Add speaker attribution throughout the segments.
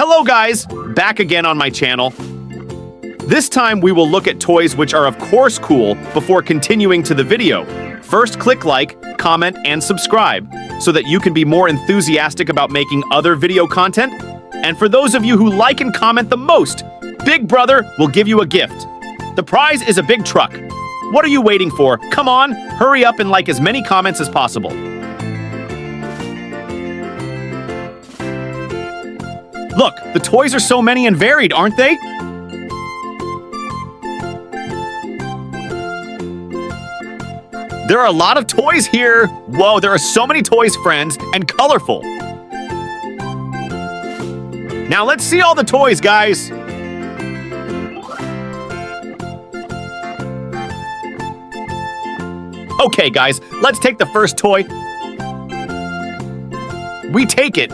Speaker 1: Hello guys, back again on my channel. This time we will look at toys which are of course cool before continuing to the video. First click like, comment, and subscribe so that you can be more enthusiastic about making other video content. And for those of you who like and comment the most, Big Brother will give you a gift. The prize is a big truck. What are you waiting for? Come on, hurry up and like as many comments as possible. Look, the toys are so many and varied, aren't they? There are a lot of toys here. Whoa, there are so many toys, friends, and colorful. Now let's see all the toys, guys. Okay, guys, let's take the first toy. We take it.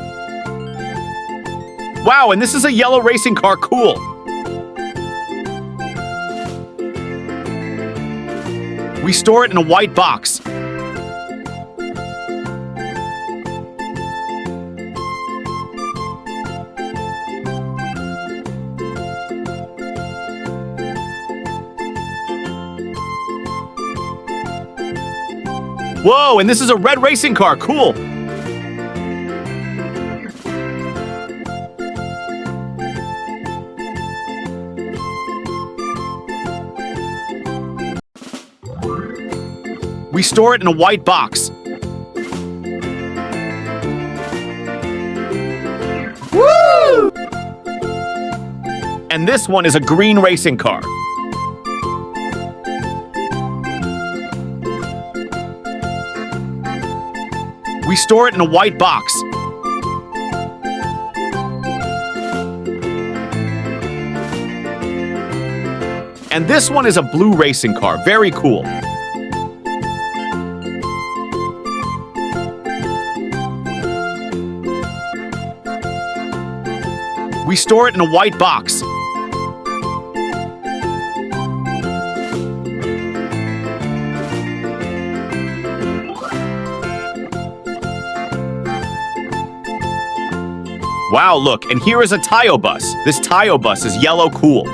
Speaker 1: Wow, and this is a yellow racing car, cool. We store it in a white box. Whoa, and this is a red racing car, cool. We store it in a white box. Woo! And this one is a green racing car. We store it in a white box. And this one is a blue racing car, very cool. We store it in a white box. Wow, look, and here is a Tayo bus. This Tayo bus is yellow cool.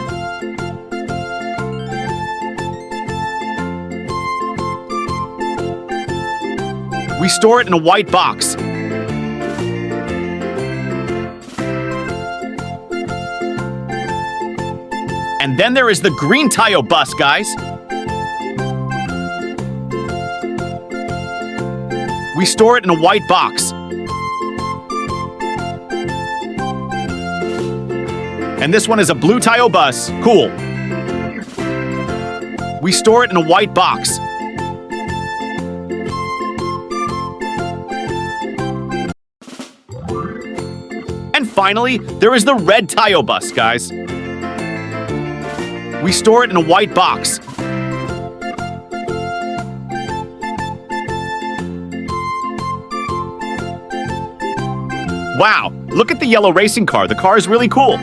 Speaker 1: We store it in a white box. And then there is the green Tayo bus, guys. We store it in a white box. And this one is a blue Tayo bus. Cool. We store it in a white box. And finally, there is the red Tayo bus, guys. We store it in a white box. Wow, look at the yellow racing car. The car is really cool.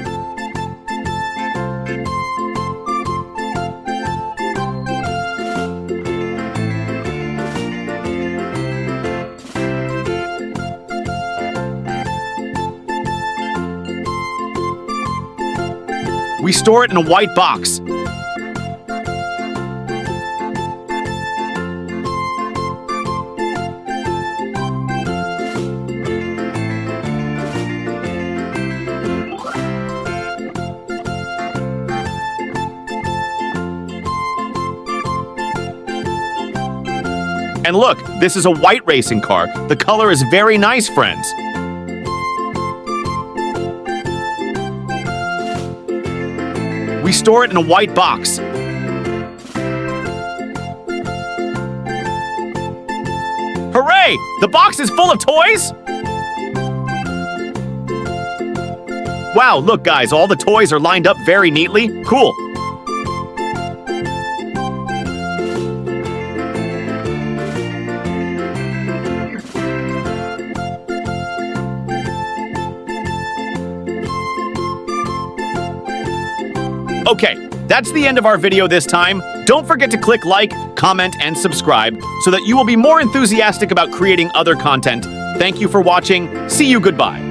Speaker 1: We store it in a white box. And look, this is a white racing car. The color is very nice, friends. We store it in a white box. Hooray! The box is full of toys? Wow, look guys, all the toys are lined up very neatly. Cool. Okay, that's the end of our video this time. Don't forget to click like, comment, and subscribe so that you will be more enthusiastic about creating other content. Thank you for watching. See you, goodbye.